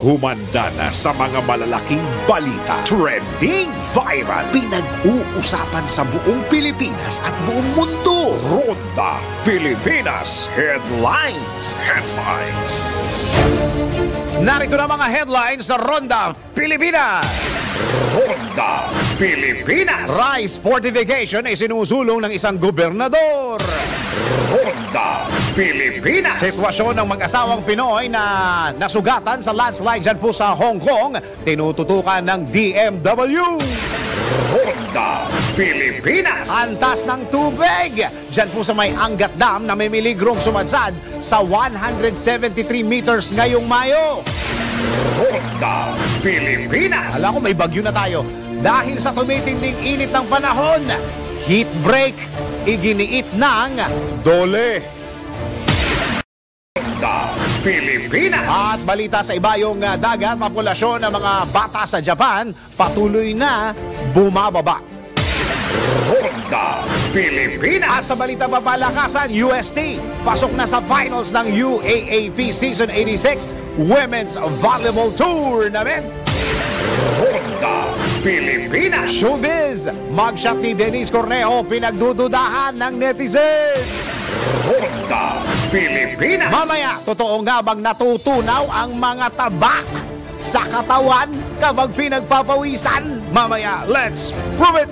Humanda na sa mga malalaking balita, trending viral, pinag-uusapan sa buong Pilipinas at buong mundo. Ronda Pilipinas Headlines. Narito na mga headlines sa Ronda Pilipinas. Ronda Pilipinas. Rice fortification ay sinusulong ng isang gobernador. Ronda Pilipinas. Sitwasyon ng mag-asawang Pinoy na nasugatan sa landslide dyan po sa Hong Kong, tinututukan ng DMW. Ronda Pilipinas. Antas ng tubig dyan po sa may Angat Dam na may miligrong sumadsad sa 173 meters ngayong Mayo. Ronda Pilipinas. Alam ko may bagyo na tayo. Dahil sa tumitinding init ng panahon, heat break, iginiit ng Dole. Ronda Pilipinas. At balita sa ibayong dagat, populasyon ng mga bata sa Japan patuloy na bumababa. Ronda Pilipinas. At sa balita papalakasan, UST pasok na sa finals ng UAAP Season 86 Women's Volleyball Tournament. Ronda Pilipinas. Showbiz, mugshot ni Denise Cornejo pinagdududahan ng netizen. Ronda Pilipinas. Mamaya, totoo nga bang natutunaw ang mga taba sa katawan kapag pinagpapawisan? Mamaya, let's prove it!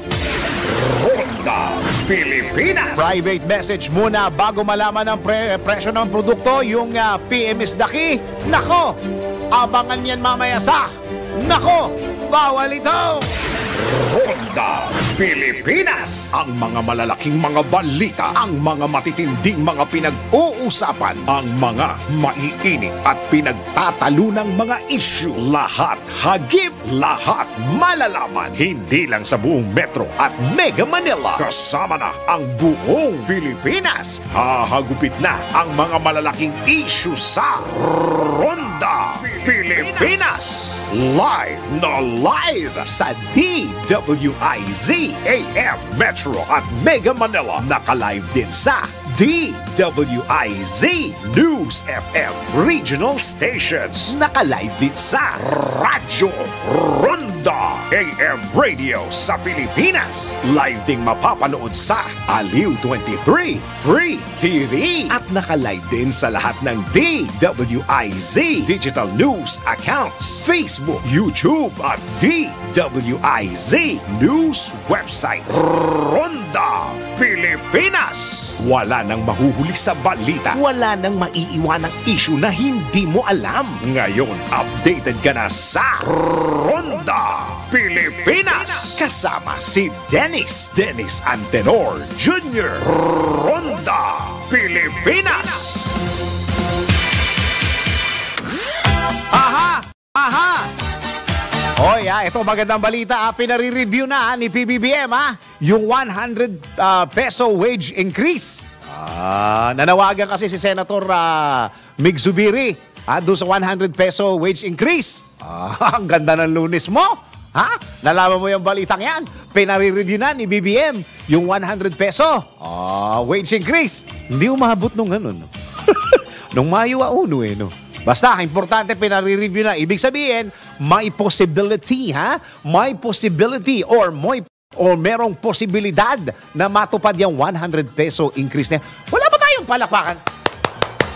Ronda Pilipinas. Private message muna bago malaman ang presyo ng produkto, yung PMS Daki. Nako, abangan yan mamaya sa Nako, bawal ito! Ronda Pilipinas. Ang mga malalaking mga balita, ang mga matitinding mga pinag-uusapan, ang mga maiinit at pinagtatalunang mga issue. Lahat hagip, lahat malalaman. Hindi lang sa buong Metro at Mega Manila. Kasama na ang buong Pilipinas. Hahagupit na ang mga malalaking issue sa Ronda Pilipinas. Live na live sa DWIZ AM Metro at Mega Manila. Naka-live din sa DWIZ News FM Regional Stations. Naka-live din sa Radyo Ronda AM Radio sa Pilipinas. Live ding mapapanood sa Aliw 23 Free TV. At naka-live din sa lahat ng DWIZ Digital News accounts, Facebook, YouTube at DWIZ News website. Ronda Pilipinas. Wala nang mahuhuli sa balita. Wala nang maiiwanang issue na hindi mo alam. Ngayon, updated ka na sa Ronda Pilipinas. Kasama si Dennis Antenor Jr. Ronda Pilipinas. Aha! Hoy, ito magandang balita. Pinare-review na ni PBBM yung 100 peso wage increase. Nanawagan kasi si Senator Mig Zubiri doon sa 100 peso wage increase. Ang ganda ng Lunes mo. Nalaman mo yung balitang yan? Pinare-review na ni BBM yung 100 peso wage increase. Hindi umabot nung ganun. Nung Mayo 1 no? Basta, importante pinare-review na. Ibig sabihin, may possibility, May possibility or merong posibilidad na matupad yung 100 peso increase na. Wala ba tayong palakpakan?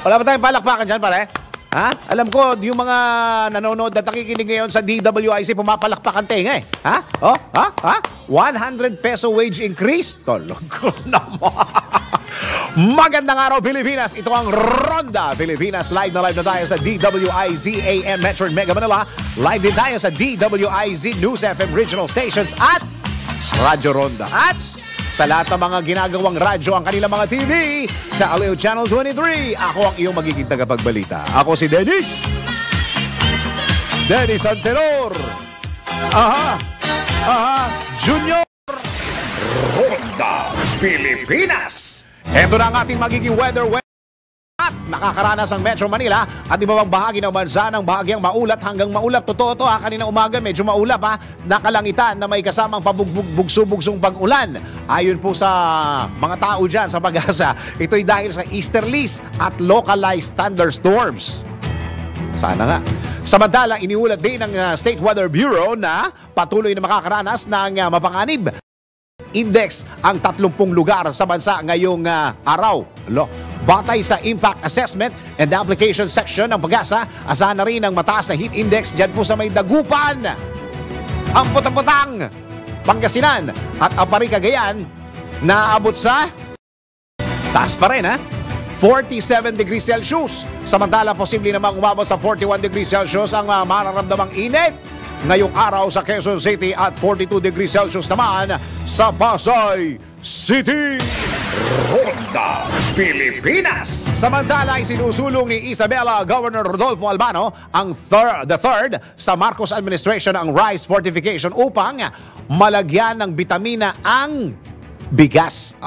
Wala ba tayong palakpakan dyan, pare? Alam ko, yung mga nanonood at nakikinig ngayon sa DWIC, pumapalakpakan tenga 100 peso wage increase? Talaga naman. Magandang araw, Pilipinas. Ito ang Ronda Pilipinas. Live na tayo sa DWIZ AM Metro and Mega Manila. Live din tayo sa DWIZ News FM Regional Stations at Radyo Ronda. At sa lahat ng mga ginagawang radyo ang kanilang mga TV sa Aliw Channel 23. Ako ang iyong magiging tagapagbalita. Ako si Dennis Antenor Junior. Ronda Pilipinas. Ito na ang ating magiging weather at nakakaranas ang Metro Manila at iba pang bahagi ng bansa ng bahagyang maulat hanggang maulap. Totoo to kanina umaga medyo maulap nakalangitan na may kasamang pabugso-bugsong pag-ulan. Ayon po sa mga tao dyan sa Pag-asa, ito'y dahil sa easterlies at localized thunderstorms. Sana nga. Samantala, iniulat din ng State Weather Bureau na patuloy na makakaranas ng mapanganib index ang 30 lugar sa bansa ngayong araw. Batay sa Impact Assessment and Application Section ng Pag-asa, asahan na rin ang mataas na heat index dyan po sa may Dagupan, ang Putang-Putang, Pangasinan at Apari, Cagayan, na abot sa taas pa rin 47 degrees Celsius. Samantala, posible namang umabot sa 41 degrees Celsius ang mararamdamang init ngayong araw sa Quezon City at 42 degrees Celsius naman sa Pasay City. Ronda Pilipinas. Samantala, isinusulong ni Isabela Governor Rodolfo Albano the third sa Marcos administration ang rice fortification upang malagyan ng bitamina ang bigas.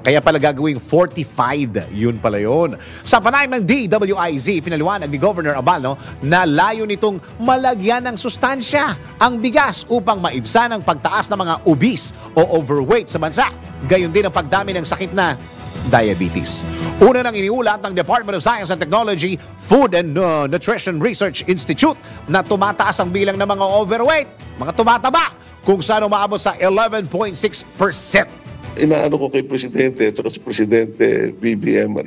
Kaya pala gagawing fortified. Yun pala yun. Sa panayam ng DWIZ, pinaliwanag ni Governor Albano na layo nitong malagyan ng sustansya ang bigas upang maibsan ang pagtaas ng mga obese o overweight sa bansa. Gayon din ang pagdami ng sakit na diabetes. Una nang iniulat ng Department of Science and Technology, Food and Nutrition Research Institute na tumataas ang bilang ng mga overweight, mga tumataba, kung saan umaabot sa 11.6%. Inaano ko kay Presidente at saka sa Presidente BBM,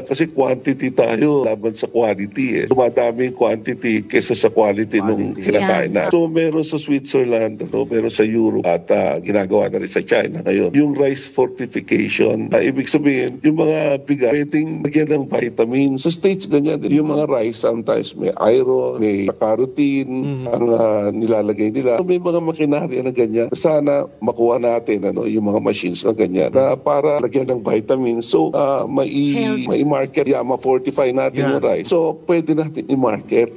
kasi quantity tayo laban sa quality. Dumadami yung quantity kesa sa quality nung kinakain na. So meron sa Switzerland, meron sa Europe at ginagawa na rin sa China ngayon. Yung rice fortification, ibig sabihin, yung mga bigas, pwedeng lagyan ng vitamins. Sa States ganyan din. Yung mga rice sometimes may iron, may carotene, ang nilalagay nila. So, may mga makinarya na ganyan. Sana makuha natin yung mga machines na ganyan na para lagyan ng vitamins. So, mai-market, ma-fortify natin yung rice. So, pwede natin i-market.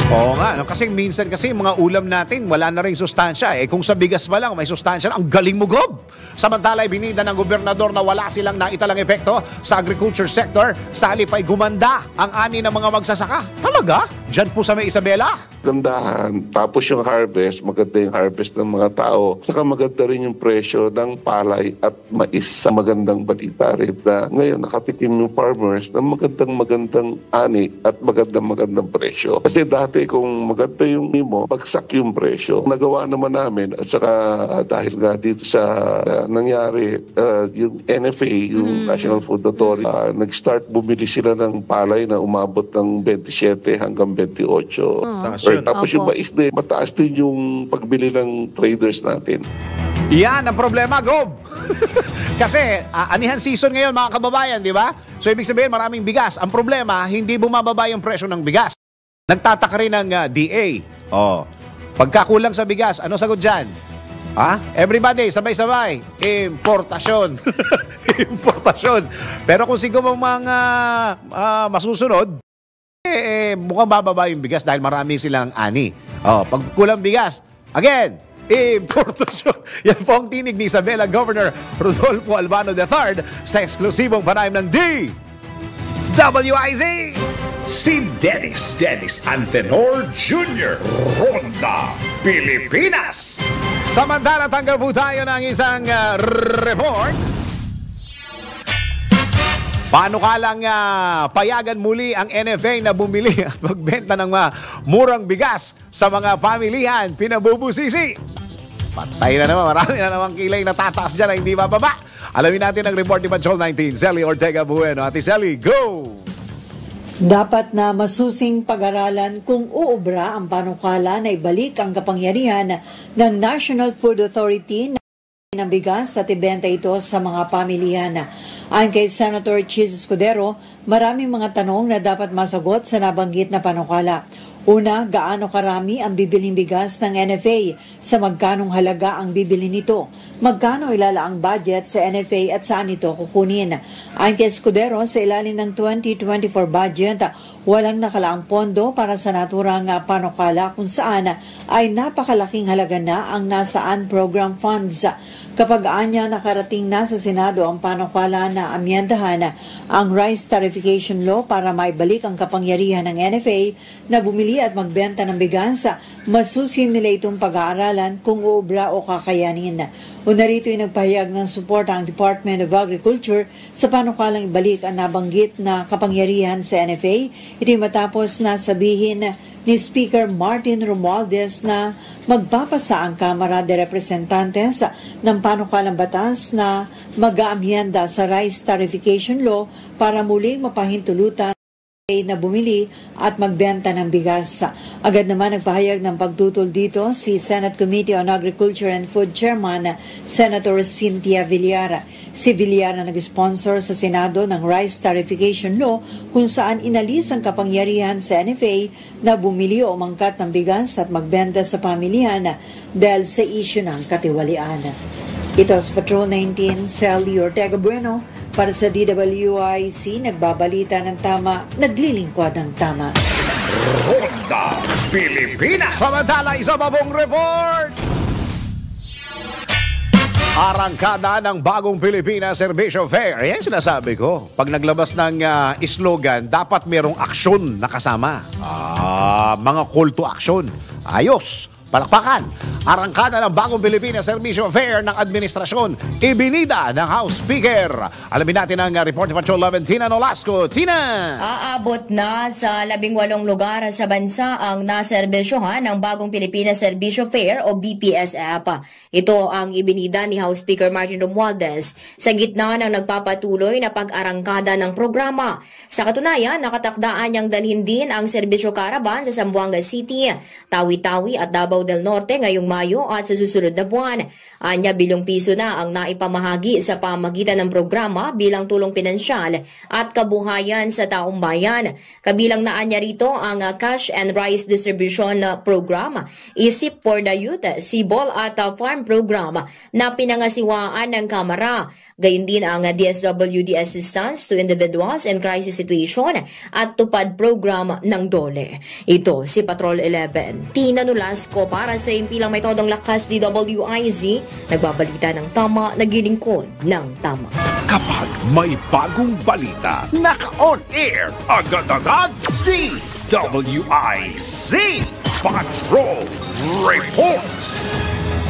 Oo nga, kasi minsan kasi mga ulam natin wala na rin sustansya. Kung sa bigas pa lang may sustansya, ang galing mo, Gob. Samantala, ibinida ng gobernador na wala silang naitalang epekto sa agriculture sector. Sa halip ay gumanda ang ani ng mga magsasaka. Talaga? Diyan po sa may Isabela. Gandahan. Tapos yung harvest, maganda yung harvest ng mga tao. Saka maganda rin yung presyo ng palay at mais. Sa magandang balita rin na ngayon nakatikim yung farmers ng magandang ani at magandang presyo. Kasi dati kung maganda yung mo, bagsak yung presyo. Nagawa naman namin at saka dahil nga dito sa nangyari, yung NFA, yung National Food Authority, nag-start bumili sila ng palay na umabot ng 27 hanggang 28. Tapos yung mais din, mataas din yung pagbili ng traders natin. Yan ang problema, Gob. Kasi anihan season ngayon, mga kababayan, di ba? So ibig sabihin maraming bigas. Ang problema, hindi bumababa yung presyo ng bigas. Nagtataka rin ng DA. Pagkakulang sa bigas, ano sagot dyan? Everybody, sabay-sabay. Importasyon. Importasyon. Pero kung siguro mga masusunod, mukhang bababa yung bigas dahil marami silang ani. Pag kulang bigas, again, importasyon. Yan po ang tinig ni Isabela Governor Rodolfo Albano III sa eksklusibong panayam ng DWIZ. Si Dennis Antenor Jr. Ronda Pilipinas. Samantala, tanggal po tayo ng isang report. Paano ka lang payagan muli ang NFA na bumili at magbenta ng murang bigas sa mga pamilihan pinabubusisi? Patay na naman, marami na namang kilay na tataas dyan na hindi bababa. Alamin natin ang report ni Patrol 19, Zelly Ortega Bueno. Ate Zelly, go! Dapat na masusing pag-aralan kung uubra ang panukala na ibalik ang kapangyarihan ng National Food Authority ng bigas at ibenta ito sa mga pamilihan. Ayon kay Senator Chis Escudero, maraming mga tanong na dapat masagot sa nabanggit na panukala. Una, gaano karami ang bibilhin bigas ng NFA? Sa magkanong halaga ang bibilhin nito? Magkano ilalaang budget sa NFA at saan ito kukunin? Ayon kay Escudero, sa ilalim ng 2024 budget, walang nakalaang pondo para sa naturang panukala kung saan ay napakalaking halaga na ang nasaan program funds. Kapag anya nakarating na sa Senado ang panukala na amyendahan ang Rice Tarification Law para maibalik ang kapangyarihan ng NFA na bumili at magbenta ng bigas, masusin nila itong pag-aaralan kung uubra o kakayanin. Una rito ay nagpahayag ng suporta ang Department of Agriculture sa panukalang ibalik ang nabanggit na kapangyarihan sa NFA. Ito'y matapos na sabihin ni Speaker Martin Romualdez na magpapasa ang Kamara de Representantes ng panukalang batas na mag-aamyenda sa Rice Tarification Law para muling mapahintulutan na bumili at magbenta ng bigas. Agad naman nagpahayag ng pagtutol dito si Senate Committee on Agriculture and Food Chairman Senator Cynthia Villar. Si Villar na nag-sponsor sa Senado ng Rice Tarification Law kung saan inalis ang kapangyarihan sa NFA na bumili o umangkat ng bigas at magbenta sa pamilihan dahil sa issue ng katiwalian. Ito sa Patrol 19, Sally Ortega Bueno. Para sa DWIC, nagbabalita ng tama, naglilingkod ng tama. Ronda Pilipinas. Samantala, isa pa pong report! Arangkada ng bagong Pilipinas Servisyo Fair. Yan sinasabi ko. Pag naglabas ng slogan, dapat merong aksyon na kasama. Mga call to action. Ayos. Palakpakan. Arangkada ng bagong Pilipinas Servisyo Fair ng Administrasyon. Ibinida ng House Speaker. Alamin natin ang report ni Patrol 11, Tina Nolasco. Tina! Aabot na sa 18 lugar sa bansa ang naserbisyohan ng bagong Pilipinas Servisyo Fair o BPSF. Ito ang ibinida ni House Speaker Martin Romualdez sa gitna ng nagpapatuloy na pag-arangkada ng programa. Sa katunayan, nakatakdaan niyang dalhin din ang serbisyo caravan sa Zamboanga City, Tawi-Tawi at Davao del Norte ngayong Mayo at sa susunod na buwan. Anya, bilyong piso na ang naipamahagi sa pamagitan ng programa bilang tulong pinansyal at kabuhayan sa taong bayan. Kabilang na anya rito ang Cash and Rice Distribution Program, Isip for the Youth, Sibol at Farm Program na pinangasiwaan ng Kamara. Gayun din ang DSWD Assistance to Individuals in Crisis Situation at Tupad Program ng DOLE. Ito si Patrol 11. Tina Nolasco para sa impilang may todong lakas DWIZ, nagbabalita ng tama, naglilingkod ng tama. Kapag may bagong balita, naka-on air, agad-agad, DWIZ Patrol Report.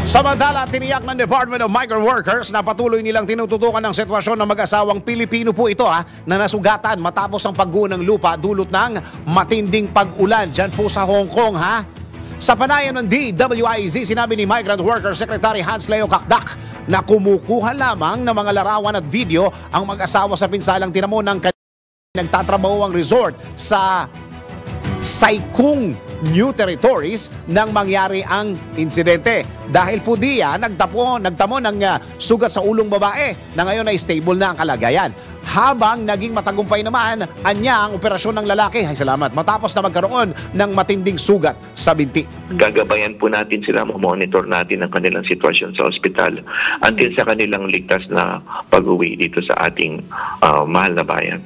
Samantala, tiniyak ng Department of Migrant Workers na patuloy nilang tinututukan ng sitwasyon ng mag-asawang Pilipino po ito na nasugatan matapos ang pagguho ng lupa dulot ng matinding pag-ulan dyan po sa Hong Kong Sa panayam ng DWIZ, sinabi ni Migrant Workers Secretary Hans Leo Kakdak na kumukuha lamang ng mga larawan at video ang mag-asawa sa pinsalang tinamo ng nagtatrabaho ang resort sa Sai-Kung New Territories nang mangyari ang insidente. Dahil po nagtamo ng sugat sa ulong babae na ngayon ay stable na ang kalagayan. Habang naging matagumpay naman ang operasyon ng lalaki, matapos na magkaroon ng matinding sugat sa binti. Gagabayan po natin sila, monitor natin ang kanilang sitwasyon sa ospital until sa kanilang ligtas na pag-uwi dito sa ating mahal na bayan.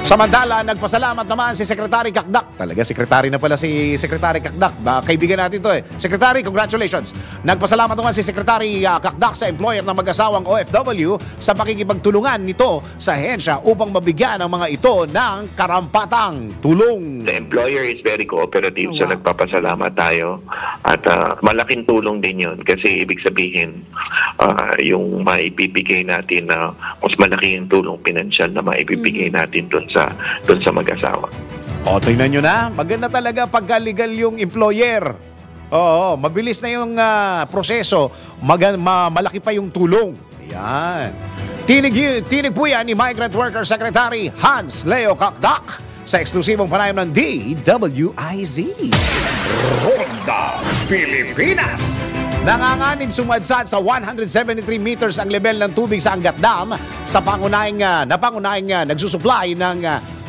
Samantala, nagpasalamat naman si Secretary Kakdak. Talaga, Secretary na pala si Secretary Kakdak. Kaibigan natin to Secretary, congratulations. Nagpasalamat naman si Secretary Kakdak sa employer ng mag-asawang OFW sa pakikipagtulungan nito sa ahensya upang mabigyan ang mga ito ng karampatang tulong. The employer is very cooperative, so nagpapasalamat tayo. At malaking tulong din yun kasi ibig sabihin yung maipibigay natin na mas malaki yung tulong pinansyal na maipibigay natin doon sa mag-asawa. O, tingnan nyo na. Maganda talaga pagka legal yung employer. Oo, mabilis na yung proseso. Malaki pa yung tulong. Ayan. Tinig po yan ni Migrant Worker Secretary Hans Leo Kakdak sa eksklusibong panayam ng DWIZ. Ronda Pilipinas. Nanganganib sumadsad sa 173 meters ang level ng tubig sa Angat Dam sa pangunahing nagsusupply ng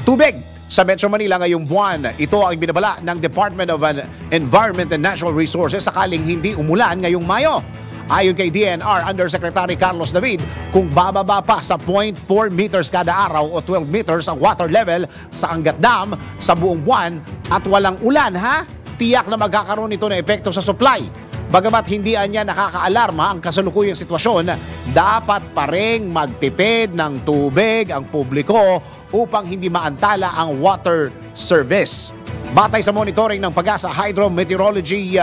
tubig sa Metro Manila ngayong buwan. Ito ang binabala ng Department of Environment and Natural Resources sakaling hindi umulan ngayong Mayo. Ayon kay DNR Undersecretary Carlos David, kung bababa pa sa 0.4 meters kada araw o 12 meters ang water level sa Angat Dam sa buong buwan at walang ulan tiyak na magkakaroon ito ng epekto sa supply. Bagamat hindi niya nakakaalarma ang kasalukuyang sitwasyon, dapat pa ring magtipid ng tubig ang publiko upang hindi maantala ang water service. Batay sa monitoring ng Pag-asa Hydrometeorology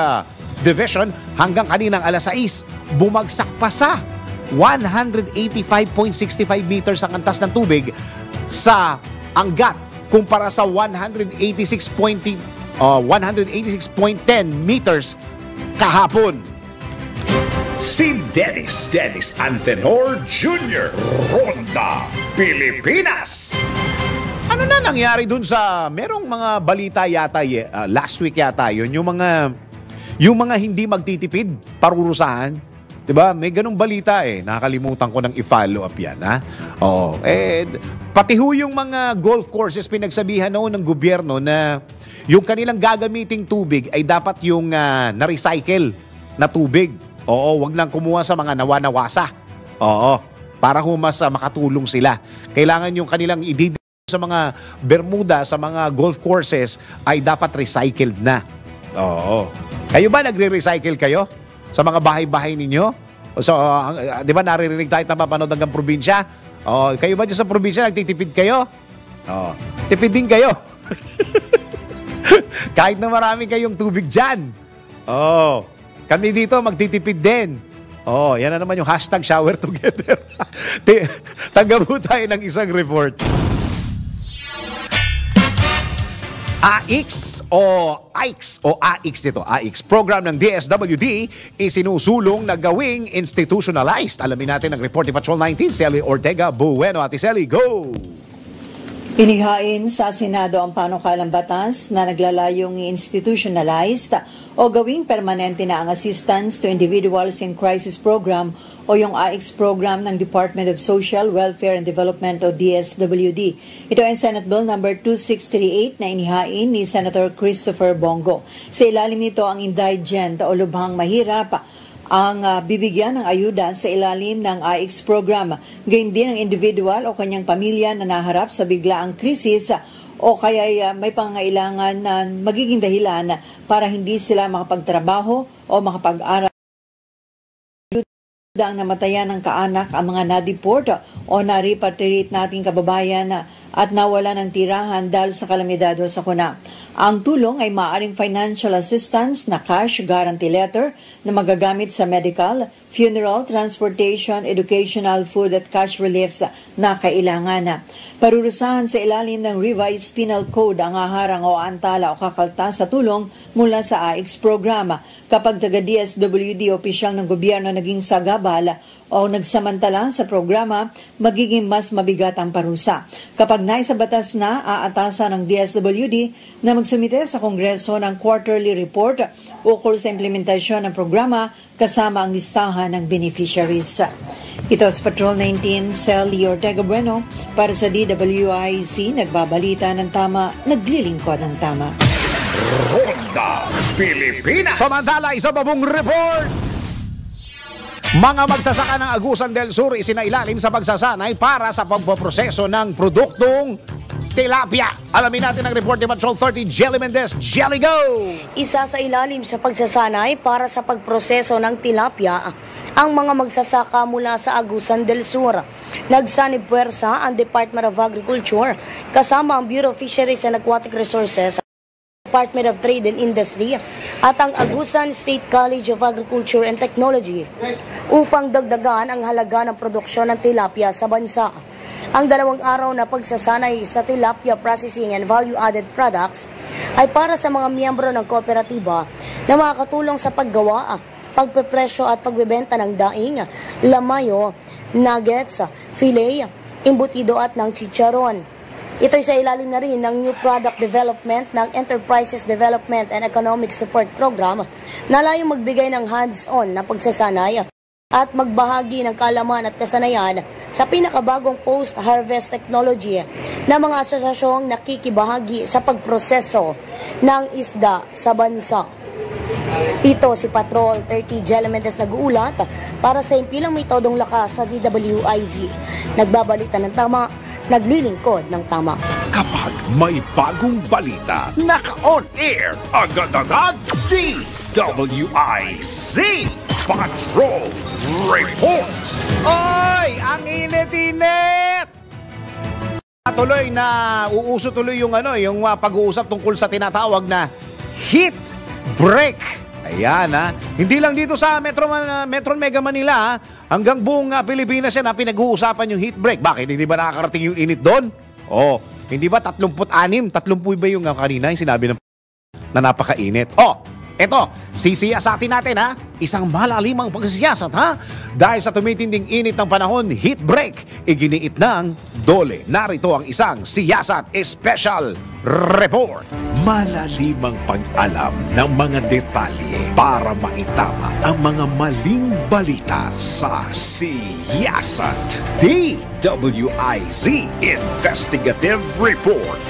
Division, hanggang kaninang alas 6, bumagsak pa sa 185.65 meters ang antas ng tubig sa Angat kumpara sa 186.0 186.10 meters kahapon. Si Dennis Antenor Jr. Ronda, Pilipinas. Ano na nangyari dun sa merong mga balita yata last week yata yun, yung mga hindi magtitipid, parurusahan. 'Di ba? May ganung balita nakakalimutan ko nang i-follow up 'yan, ha. Oo, pati ho yung mga golf courses pinagsabihan noon ng gobyerno na yung kanilang gagamiting tubig ay dapat yung na-recycle na tubig. Oo, wag lang kumuha sa mga nawa-nawasa. Oo, para ho mas makatulong sila. Kailangan yung kanilang sa mga Bermuda, sa mga golf courses ay dapat recycled na. Oo. Kayo ba nagre-recycle kayo sa mga bahay-bahay ninyo? So, di ba naririnig tayo napapanood hanggang probinsya? Kayo ba dyan sa probinsya nagtitipid kayo? Tipid din kayo. Kahit na marami kayong tubig dyan. Kami dito magtitipid din. Yan na naman yung hashtag shower together. Tanggap po tayo ng isang report. AIX program ng DSWD isinusulong na gawing institutionalized. Alamin natin ang report ni Patrol 19, Sally Ortega Bueno. Ate Sally, go! Inihain sa Senado ang panukalang batas na naglalayong institutionalized o gawing permanente na ang Assistance to Individuals in Crisis Program o yung AIX program ng Department of Social, Welfare and Development o DSWD. Ito ay Senate Bill number 2638 na inihain ni Senator Christopher Bongo. Sa ilalim nito ang indigent o lubhang mahirap ang bibigyan ng ayuda sa ilalim ng AIX program. Gayun din ang individual o kanyang pamilya na naharap sa biglaang krisis o kaya may pangailangan na magiging dahilan para hindi sila makapagtrabaho o makapag-aral. Ang namatayan ng kaanak, ang mga na-deport o na-repatriate nating kababayan at nawala ng tirahan dahil sa kalamidad o sakuna. Ang tulong ay maaaring financial assistance na cash guarantee letter na magagamit sa medical, funeral, transportation, educational, food at cash relief na kailangan. Parurusahan sa ilalim ng revised penal code ang haharang o antala o kakalta sa tulong mula sa AIX program. Kapag taga-DSWD opisyal ng gobyerno naging sagabal o nagsamantala sa programa, magiging mas mabigat ang parusa. Kapag naisabatas na, aatasan ng DSWD na magsumite sa Kongreso ng quarterly report ukol sa implementasyon ng programa kasama ang listahan ng beneficiaries. Ito sa Patrol 19, Sally Ortega Bueno para sa DWIC, nagbabalita ng tama, naglilingkod ng tama. Ronda, Pilipinas. Samantala, isa pa pong report. Mga magsasaka ng Agusan del Sur isinailalim sa pagsasanay para sa pagpoproseso ng produktong tilapia. Alamin natin ang report ni Patrol 30, Jelly Mendez. Jelly, go! Isa sa ilalim sa pagsasanay para sa pagproseso ng tilapia ang mga magsasaka mula sa Agusan del Sur. Nagsanib puwersa ang Department of Agriculture kasama ang Bureau of Fisheries and Aquatic Resources, Department of Trade and Industry at ang Agusan State College of Agriculture and Technology upang dagdagan ang halaga ng produksyon ng tilapia sa bansa. Ang 2 araw na pagsasanay sa tilapia processing and value-added products ay para sa mga miyembro ng kooperatiba na makakatulong sa paggawa, pagpepresyo at pagbebenta ng daing, lamayo, nuggets, filet, imbutido at ng chicharon. Ito'y sa ilalim na rin ng New Product Development ng Enterprises Development and Economic Support Program na layong magbigay ng hands-on na pagsasanay at magbahagi ng kaalaman at kasanayan sa pinakabagong post-harvest technology na mga asosasyong nakikibahagi sa pagproseso ng isda sa bansa. Ito si Patrol 30 Jelly Mendez nag-uulat para sa impilang may todong lakas sa DWIZ. Nagbabalita ng tama, naglilingkod ng tama. Kapag may bagong balita, naka-on air, agad-agad, DWIZ Patrol Report. Oy! Ang init-init! Tuloy na uuso tuloy yung yung pag-uusap tungkol sa tinatawag na heat break. Ayan Hindi lang dito sa Metro Mega Manila hanggang buong Pilipinas yan pinag-uusapan yung heat break. Bakit? Hindi ba nakakarating yung init doon? Hindi ba 36? 30 ba yung kanina yung sinabi ng na napakainit. Oh, eto, sisiyasatin natin ha. Isang malalimang pagsisiyasat ha. Dahil sa tumitinding init ng panahon, heat break, iginiit ng DOLE. Narito ang isang siyasat special report. Malalimang pag-alam ng mga detalye para maitama ang mga maling balita sa siyasat. DWIZ Investigative Report.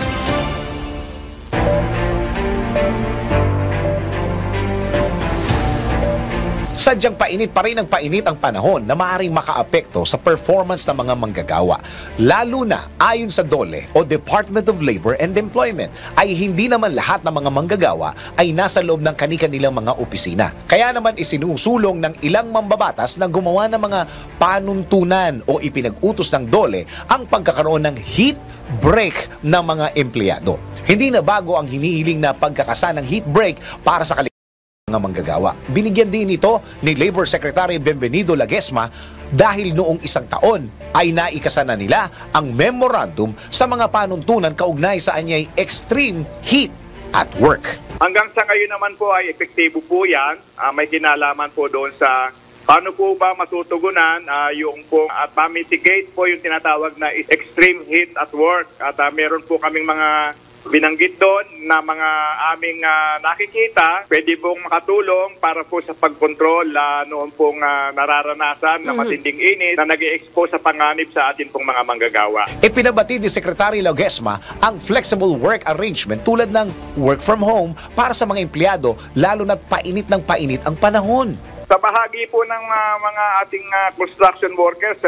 Sadyang painit pa rin ang painit ang panahon na maaaring makaapekto sa performance ng mga manggagawa. Lalo na ayon sa DOLE o Department of Labor and Employment ay hindi naman lahat ng mga manggagawa ay nasa loob ng kani-kanilang mga opisina. Kaya naman isinusulong ng ilang mambabatas na gumawa ng mga panuntunan o ipinag-utos ng DOLE ang pagkakaroon ng heat break ng mga empleyado. Hindi na bago ang hinihiling na pagkakasa ng heat break para sa mga manggagawa. Binigyan din ito ni Labor Secretary Bienvenido Laguesma dahil noong isang taon ay naikasa na nila ang memorandum sa mga panuntunan kaugnay sa anyay extreme heat at work. Hanggang sa ngayon naman po ay epektibo po yan. May kinalaman po doon sa paano po ba matutugunan yung po at ma-mitigate po yung tinatawag na extreme heat at work. At meron po kaming mga binanggit doon na mga aming nakikita, pwede pong makatulong para po sa pagkontrol noon pong nararanasan na matinding init na nag-i-expose sa panganib sa atin pong mga manggagawa. Ipinabatid ni Secretary Laguesma ang flexible work arrangement tulad ng work from home para sa mga empleyado lalo na't painit ng painit ang panahon. Sa bahagi po ng mga ating construction workers,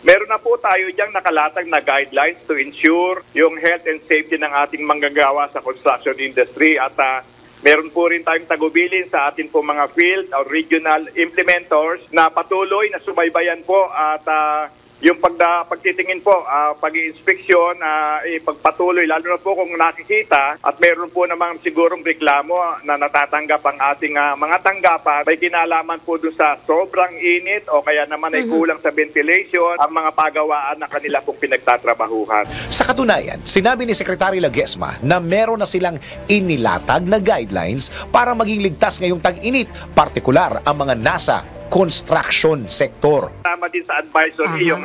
meron na po tayo diyang nakalatag na guidelines to ensure yung health and safety ng ating manggagawa sa construction industry at meron po rin tayong tagubilin sa ating po mga field or regional implementors na patuloy na subaybayan po at yung pagtitingin po, pag-i-inspeksyon, pagpatuloy, lalo na po kung nakikita at meron po namang sigurong reklamo na natatanggap ang ating mga tanggapan, may kinalaman po doon sa sobrang init o kaya naman ay kulang sa ventilation ang mga pagawaan na kanila pong pinagtatrabahuhan. Sa katunayan, sinabi ni Secretary Laguesma na meron na silang inilatag na guidelines para maging ligtas ngayong tag-init, partikular ang mga nasa construction sector. Tama din sa advisory yung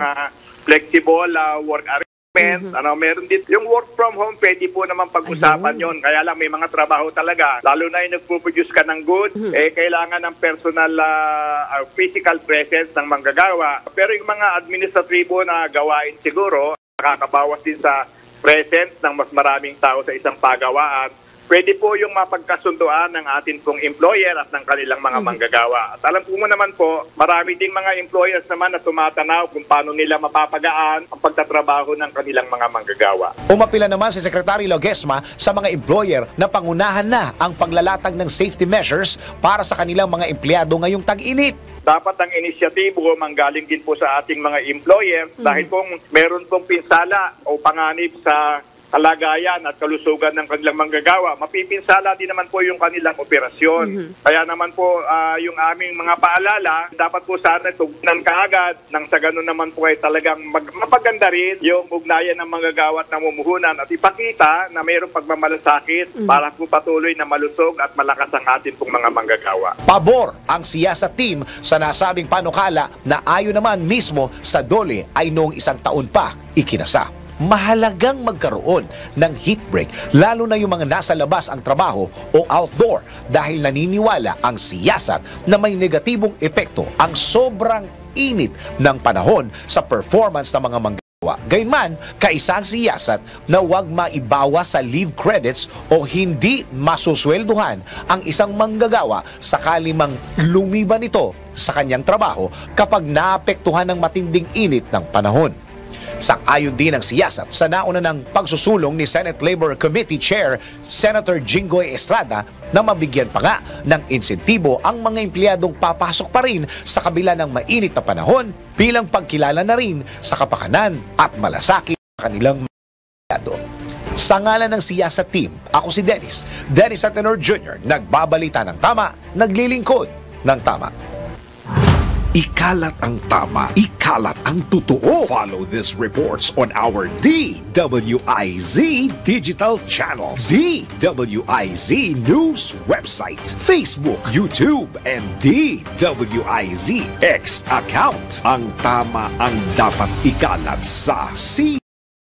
flexible work arrangement. Meron din yung work from home, pwede po naman pag-usapan yon. Kaya lang may mga trabaho talaga, lalo na yung nagpo-produce ka ng goods, kailangan ng personal physical presence ng manggagawa. Pero yung mga administratibo na gawain siguro, nakakabawas din sa presence ng mas maraming tao sa isang pagawaan. Pwede po yung mapagkasunduan ng atin pong employer at ng kanilang mga manggagawa. At alam po mo naman po, marami ding mga employers naman na tumatanaw kung paano nila mapapagaan ang pagtatrabaho ng kanilang mga manggagawa. Umapila naman si Secretary Laguesma sa mga employer na pangunahan na ang paglalatag ng safety measures para sa kanilang mga empleyado ngayong tag-init. Dapat ang inisyatibo manggaling din po sa ating mga employer dahil kung meron pong pinsala o panganib sa kalagayan at kalusugan ng kanilang manggagawa, mapipinsala din naman po yung kanilang operasyon. Kaya naman po yung aming mga paalala, dapat po sana tugunan kaagad nang sa ganun naman po ay talagang mapaganda rin yung ugnayan ng manggagawa at namumuhunan at ipakita na mayroong pagmamalasakit para po patuloy na malusog at malakas ang atin pong mga manggagawa. Pabor ang siyasat team sa nasabing panukala na ayon naman mismo sa DOLE ay noong isang taon pa ikinasa. Mahalagang magkaroon ng heat break lalo na yung mga nasa labas ang trabaho o outdoor dahil naniniwala ang siyasat na may negatibong epekto ang sobrang init ng panahon sa performance ng mga manggagawa. Gayunman, kaisa ang siyasat na huwag maibawas sa leave credits o hindi masuswelduhan ang isang manggagawa sakali mang lumiban ito sa kanyang trabaho kapag naapektuhan ng matinding init ng panahon. Sang-ayon din ang siyasat sa nauna ng pagsusulong ni Senate Labor Committee Chair Senator Jinggoy Estrada na mabigyan pa nga ng insentibo ang mga empleyadong papasok pa rin sa kabila ng mainit na panahon bilang pagkilala na rin sa kapakanan at malasakit ng kanilang mga empleyado. Sa ngalan ng siyasat team, ako si Dennis Antenor Jr., nagbabalita ng tama, naglilingkod ng tama. Ikalat ang tama, ikalat ang totoo. Follow these reports on our DWIZ digital channel, DWIZ News website, Facebook, YouTube, and DWIZ X account. Ang tama ang dapat ikalat sa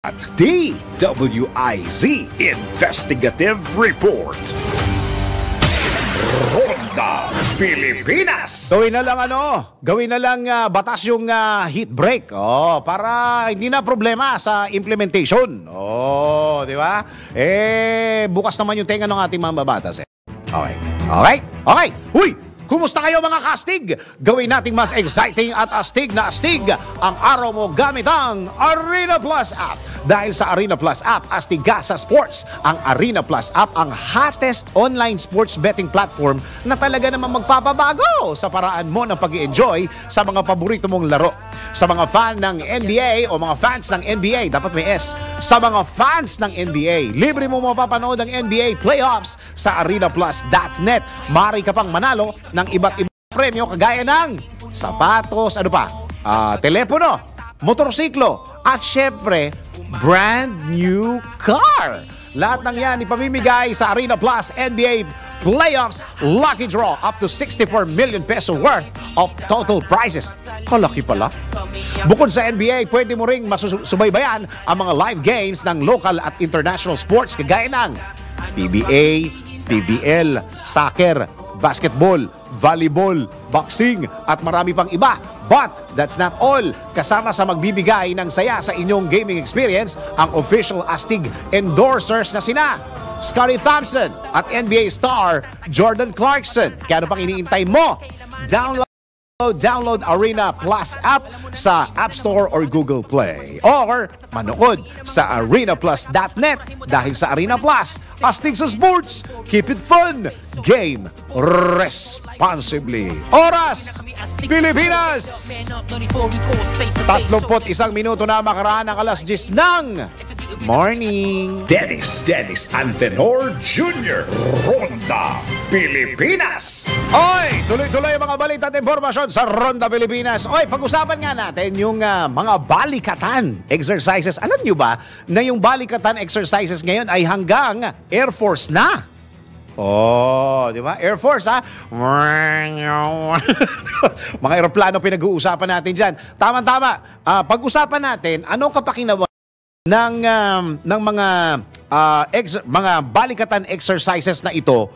at DWIZ Investigative Report. Ronda Pilipinas. Gawin na lang batas yung heat break. Oh, para hindi na problema sa implementation. Oh, di ba? Bukas naman yung tenga ng ating mga batas. Okay. Huy! Kumusta kayo mga kastig? Gawin nating mas exciting at astig na astig ang araw mo gamit ang Arena Plus app. Dahil sa Arena Plus app, astig ka sa sports. Ang Arena Plus app ang hottest online sports betting platform na talaga namang magpapabago sa paraan mo ng pag-i-enjoy sa mga paborito mong laro. Sa mga fan ng NBA o mga fans ng NBA, dapat may S. Sa mga fans ng NBA, libre mo mapapanood ang NBA playoffs sa arenaplus.net. Maaari ka pang manalo ng iba't ibang premyo kagaya ng sapatos, telepono, motorsiklo, at syempre, brand new car. Lahat ng yan ipamimigay sa Arena Plus NBA Playoffs Lucky Draw up to 64 million peso worth of total prizes. Kalaki pala. Bukod sa NBA, pwede mo ring masubaybayan ang mga live games ng local at international sports kagaya ng PBA, PBL, soccer, basketball, volleyball, boxing, at marami pang iba. But that's not all. Kasama sa magbibigay ng saya sa inyong gaming experience, ang official Astig endorsers na sina Scottie Thompson at NBA star Jordan Clarkson. Kaya ano pang iniintay mo? Download Arena Plus app sa App Store or Google Play. Or manood sa arenaplus.net dahil sa Arena Plus, astig sa sports, keep it fun, game responsibly. Oras, Pilipinas! 31 minuto na makaraan ng alas 10 ng morning. Dennis Antenor Jr. Ronda Pilipinas. Oy, tuloy-tuloy ang mga balita at impormasyon sa Ronda Pilipinas. Oy, pag-usapan nga natin yung mga balikatan exercises. Alam nyo ba na yung balikatan exercises ngayon ay hanggang Air Force na? Oh, di ba? Air Force, ha? Mga eroplano pinag-uusapan natin dyan. Tama-tama. Pag-usapan natin, anong kapakinabangan ng mga balikatan exercises na ito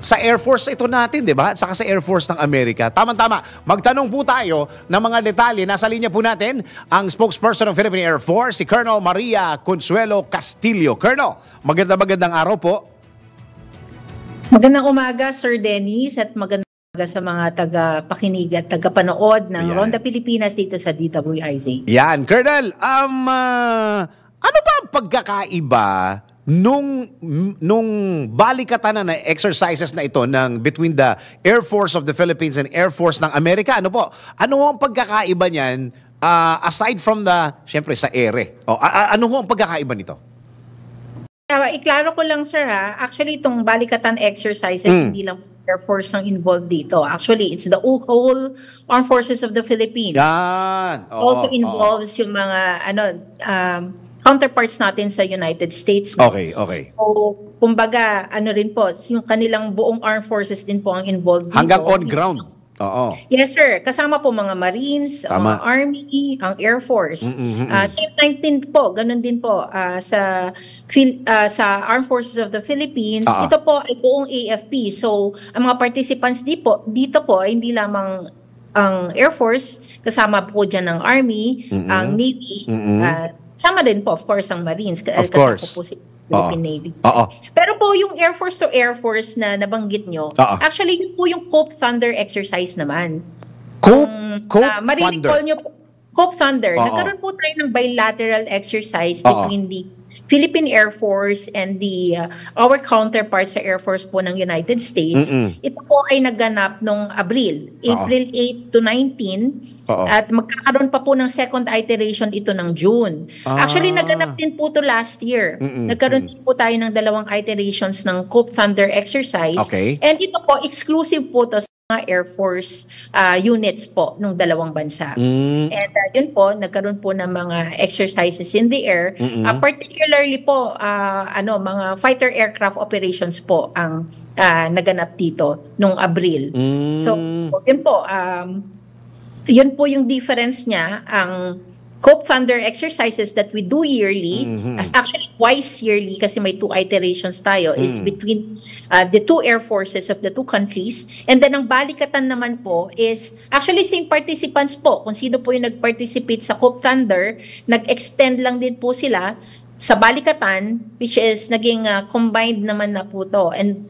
sa Air Force ito natin, di ba? At saka sa Air Force ng Amerika. Tama-tama. Magtanong po tayo ng mga detalye. Nasa linya po natin ang spokesperson ng Philippine Air Force, si Colonel Maria Consuelo Castillo. Colonel, magandang araw po. Magandang umaga, Sir Dennis, at magandang umaga sa mga taga-pakinig at taga-panood ng Ronda Pilipinas dito sa DWIZ. Yan, Colonel. Ano ba ang pagkakaiba nung balikatan na exercises na ito between the Air Force of the Philippines and Air Force ng Amerika? Ano po? Ano ang pagkakaiba niyan aside from syempre sa ere? Ano ang pagkakaiba nito? Iklaro ko lang, sir, ha. Actually, itong balikatan exercises, hindi lang Air Force ang involved dito. Actually, it's the whole Armed Forces of the Philippines. Yan. Also involves yung mga counterparts natin sa United States. Okay. So, kumbaga, rin po, yung kanilang buong armed forces din po ang involved dito. Hanggang on ground. Oo. Yes, sir. Kasama po mga Marines, mga Army, ang Air Force. Same time din po, ganun din po sa Armed Forces of the Philippines. Ito po ay buong AFP. So, ang mga participants dito po ay hindi lamang ang Air Force, kasama po dyan ng Army, ang Navy, sama din po, of course, ang Marines. Kasama po si Philippine Navy. Pero po yung Air Force to Air Force na nabanggit nyo, actually yun po yung Cope Thunder exercise naman. Cope Thunder? Nyo po, Cope Thunder. Nagkaroon po tayo ng bilateral exercise between the Philippine Air Force and our counterparts sa Air Force po ng United States. Ito po ay naganap noong April 8 to 19. At magkakaroon pa po ng second iteration ito ng June. Actually, naganap din po to last year. Nagkaroon din po tayo ng 2 iterations ng Cope Thunder exercise. And ito po, exclusive po to sa Air Force units po ng dalawang bansa. And yun po, nagkaroon po ng mga exercises in the air. Particularly po, mga fighter aircraft operations po ang naganap dito nung Abril. So, yun po yung difference niya. Ang Cope Thunder exercises that we do yearly, as actually twice yearly kasi may 2 iterations tayo, is between the 2 air forces of the 2 countries. And then ang balikatan naman po is actually same participants po. Kung sino po yung nag-participate sa Cope Thunder, nag-extend lang din po sila sa balikatan, which is naging combined naman na po to. And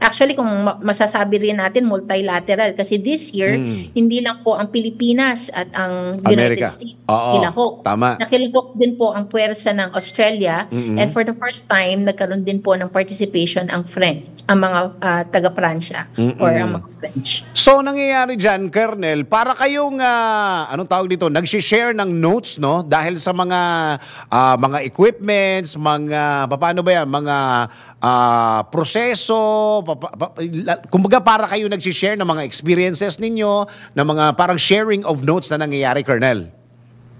actually, kung masasabi rin natin, multilateral. Kasi this year, hindi lang po ang Pilipinas at ang United States kilahok. Tama. Nakilahok din po ang puwersa ng Australia. And for the first time, nagkaroon din po ng participation ang French, ang mga taga-Pransya or ang mga French. So, nangyayari dyan, Colonel, para kayong, anong tawag dito, nag-share ng notes, no? Dahil sa mga equipment, mga paano ba yan, mga proseso, kumbaga para kayo nag-share ng mga experiences ninyo, ng mga parang sharing of notes na nangyayari, Colonel.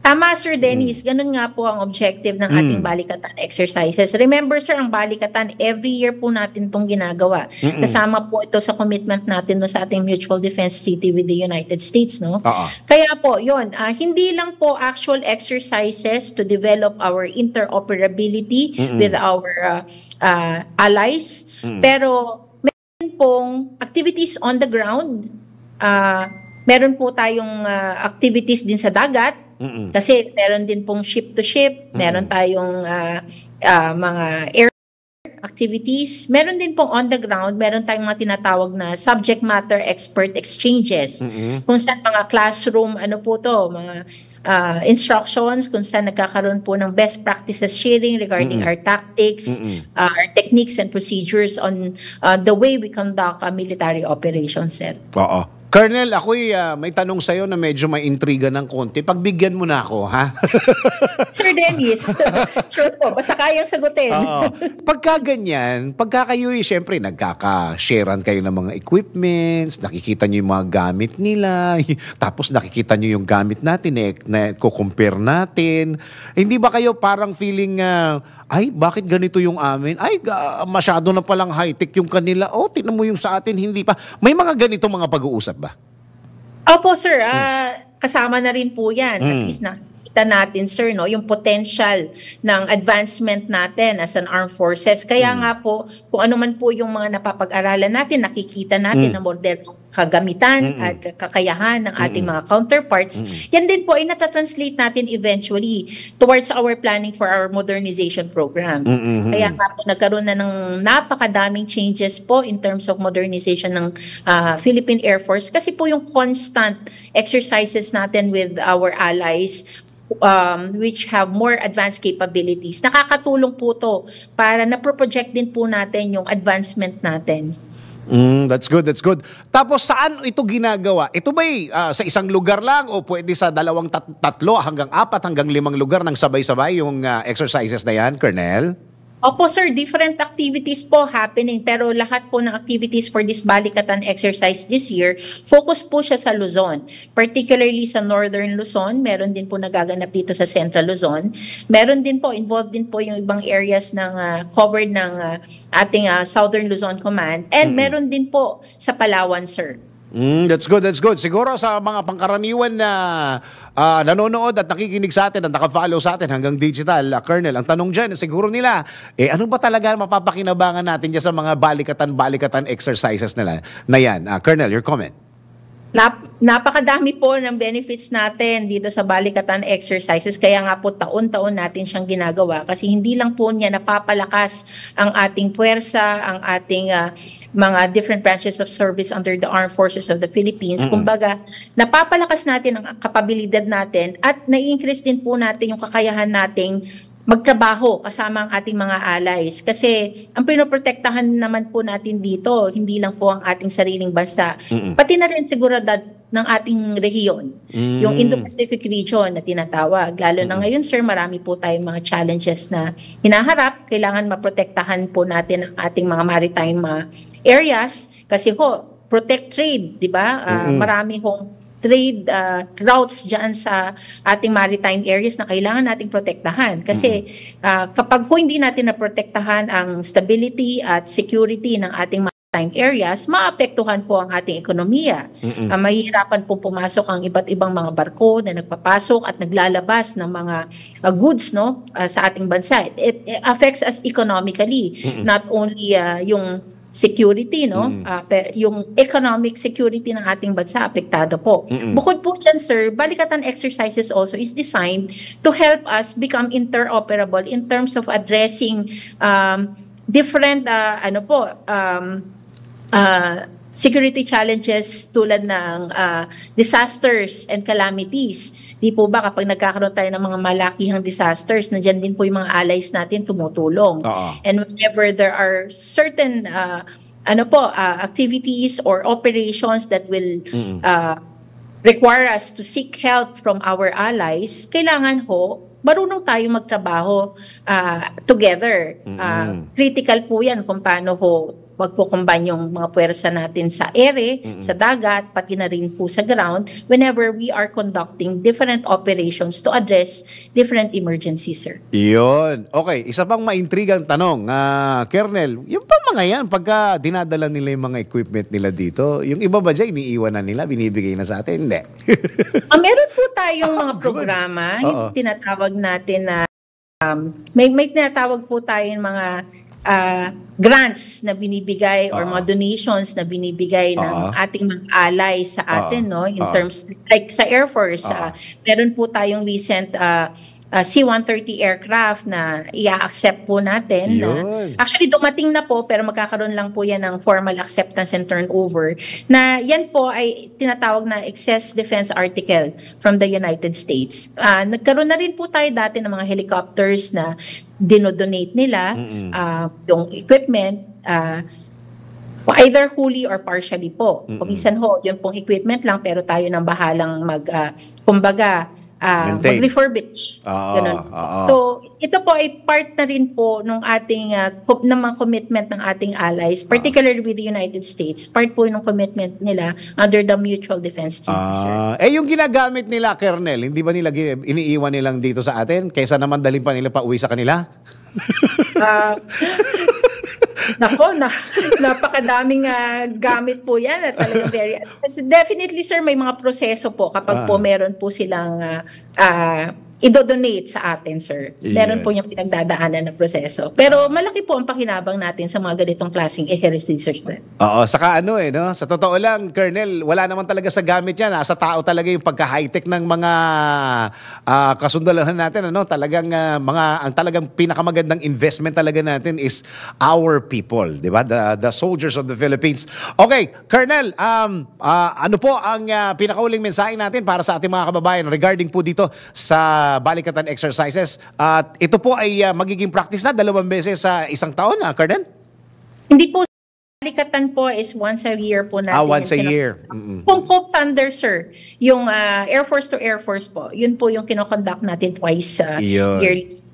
Tama, Sir Dennis. Ganun nga po ang objective ng ating balikatan exercises. Remember, sir, ang balikatan, every year po natin itong ginagawa. Kasama po ito sa commitment natin no, sa ating Mutual Defense Treaty with the United States. No? Kaya po, yun, hindi lang po actual exercises to develop our interoperability with our allies, pero meron pong activities on the ground. Meron po tayong activities din sa dagat. Kasi meron din pong ship-to-ship, meron tayong mga air activities, meron din pong on the ground, meron tayong mga tinatawag na subject matter expert exchanges. Kung saan mga classroom, mga instructions, kung saan nagkakaroon po ng best practices sharing regarding our tactics, our techniques and procedures on the way we conduct military operations, sir. Colonel, ako'y may tanong sa'yo na medyo may intriga ng konti. Pagbigyan mo na ako, ha? Sir Dennis, sure po, basta kayang sagutin. Pagka ganyan, pagka kayo'y siyempre nagkaka-sharean kayo ng mga equipments, nakikita nyo yung mga gamit nila, tapos nakikita nyo yung gamit natin, na kukumpare natin. Hindi ba kayo parang feeling, ay, bakit ganito yung amin? Ay, masyado na palang high-tech yung kanila. Tingnan mo yung sa atin, hindi pa. May mga ganito mga pag-uusap ba? Opo, sir. Kasama na rin po yan. At least nakita natin, sir, no, yung potential ng advancement natin as an armed forces. Kaya nga po, kung ano man po yung mga napapag-aralan natin, nakikita natin na modernong kagamitan at kakayahan ng ating mga counterparts, yan din po ay natatranslate natin eventually towards our planning for our modernization program. Kaya nga po nagkaroon na ng napakadaming changes po in terms of modernization ng Philippine Air Force kasi po yung constant exercises natin with our allies which have more advanced capabilities. Nakakatulong po to para na-project din po natin yung advancement natin. That's good, that's good. Tapos saan ito ginagawa? Ito ba'y sa isang lugar lang o pwede sa 2, 3 hanggang 4 hanggang 5 lugar ng sabay-sabay yung exercises na yan, Colonel? Opo, sir, different activities po happening pero lahat po ng activities for this balikatan exercise this year, focus po siya sa Luzon. Particularly sa Northern Luzon, meron din po nagaganap dito sa Central Luzon. Meron din po, involved din po yung ibang areas ng covered ng ating Southern Luzon Command. And meron din po sa Palawan, sir. That's good, that's good. Siguro sa mga pangkaraniwan na nanonood at nakikinig sa atin at nakafollow sa atin hanggang digital, Colonel, ang tanong dyan, siguro nila, ano ba talaga mapapakinabangan natin dyan sa mga balikatan exercises nila na yan? Colonel, your comment. Napakadami po ng benefits natin dito sa balikatan exercises. Kaya nga po taon-taon natin siyang ginagawa kasi hindi lang po niya napapalakas ang ating puwersa, ang ating mga different branches of service under the Armed Forces of the Philippines. Kumbaga, napapalakas natin ang kapabilidad natin at nai-increase din po natin yung kakayahan nating magtrabaho kasama ang ating mga allies. Kasi ang pinoprotektahan naman po natin dito, hindi lang po ang ating sariling bansa, pati na rin seguridad ng ating rehiyon. Yung Indo-Pacific region na tinatawag. Lalo na ngayon, sir, marami po tayong mga challenges na hinaharap. Kailangan maprotektahan po natin ang ating mga maritime areas kasi protect trade, di ba? Marami hong trade routes dyan sa ating maritime areas na kailangan nating protektahan. Kasi kapag hindi natin naprotektahan ang stability at security ng ating maritime areas, maapektuhan po ang ating ekonomiya. Mahihirapan po pumasok ang iba't ibang mga barko na nagpapasok at naglalabas ng mga goods sa ating bansa. It affects us economically, not only yung security, yung economic security ng ating bansa apektado po. Bukod po dyan, sir, Balikatan exercises also is designed to help us become interoperable in terms of addressing different security challenges tulad ng disasters and calamities. Di po ba kapag nagkakaroon tayo ng mga malakihang disasters, nandiyan din po yung mga allies natin tumutulong. And whenever there are certain activities or operations that will require us to seek help from our allies, kailangan marunong tayo magtrabaho together. Critical po yan kung paano magkukumbine yung mga puwersa natin sa ere, sa dagat, pati na rin po sa ground whenever we are conducting different operations to address different emergencies, sir. Iyon. Okay, isa pang maintrigang tanong, Colonel, yung pa mga yan, pagka dinadala nila yung mga equipment nila dito, yung iba ba dyan, iniiwan na nila, binibigay na sa atin? Hindi. Meron po tayong mga programa, yung tinatawag natin na, may tinatawag po tayong mga grants na binibigay or mga donations na binibigay ng ating mga allies sa atin, in terms, like sa Air Force, meron po tayong recent C-130 aircraft na i-accept po natin. Actually, dumating na po, pero magkakaroon lang po yan ng formal acceptance and turnover. Na yan po ay tinatawag na excess defense article from the United States. Nagkaroon na rin po tayo dati ng mga helicopters na dinodonate nila, yung equipment, either wholly or partially po. Kung minsan yun pong equipment lang, pero tayo nang bahalang mag-refurbish. Ganun. So, ito po ay part na rin po ng ating ng mga commitment ng ating allies, particularly with the United States. Part po ng commitment nila under the Mutual Defense Treaty, sir. Yung ginagamit nila, Colonel, hindi ba nila iniiwan nilang dito sa atin kaysa naman dalhin pa nila pa uwi sa kanila? Napakadaming gamit po yan at talagang very... Definitely, sir, may mga proseso po kapag po meron po silang idodonate sa atin, sir. Meron po yung pinagdadaanan na proseso. Pero malaki po ang pakinabang natin sa mga ganitong klaseng heritage, sir. Saka sa totoo lang, Colonel, wala naman talaga sa gamit yan. Sa tao talaga yung pagka-high-tech ng mga kasundalahan natin. Talagang ang talagang pinakamagandang investment talaga natin is our people, di ba? The soldiers of the Philippines. Okay, Colonel, ano po ang pinakauling mensahe natin para sa ating mga kababayan regarding po dito sa Balikatan exercises? At ito po ay magiging practice na 2 beses sa isang taon, Colonel? Hindi po. Balikatan po is once a year po natin. Once a year. Kung Hope Thunder, sir, yung Air Force to Air Force po, yun po yung kinoconduct natin twice yearly.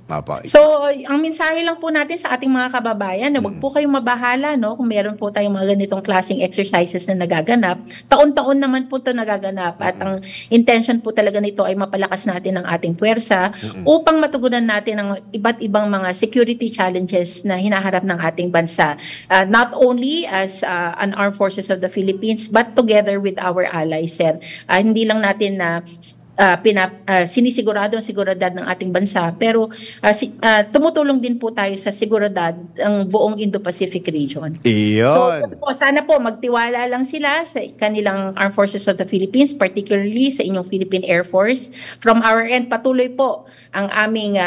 So, ang mensahe lang po natin sa ating mga kababayan na wag po kayong mabahala, kung meron po tayong mga ganitong klaseng exercises na nagaganap. Taon-taon naman po ito nagaganap at ang intention po talaga nito ay mapalakas natin ang ating puwersa upang matugunan natin ang iba't ibang mga security challenges na hinaharap ng ating bansa. Not only as an Armed Forces of the Philippines but together with our allies, sir. Hindi lang natin na sinisigurado ang seguridad ng ating bansa, pero tumutulong din po tayo sa seguridad ng buong Indo-Pacific region. So sana po magtiwala lang sila sa kanilang Armed Forces of the Philippines, particularly sa inyong Philippine Air Force. From our end, patuloy po ang aming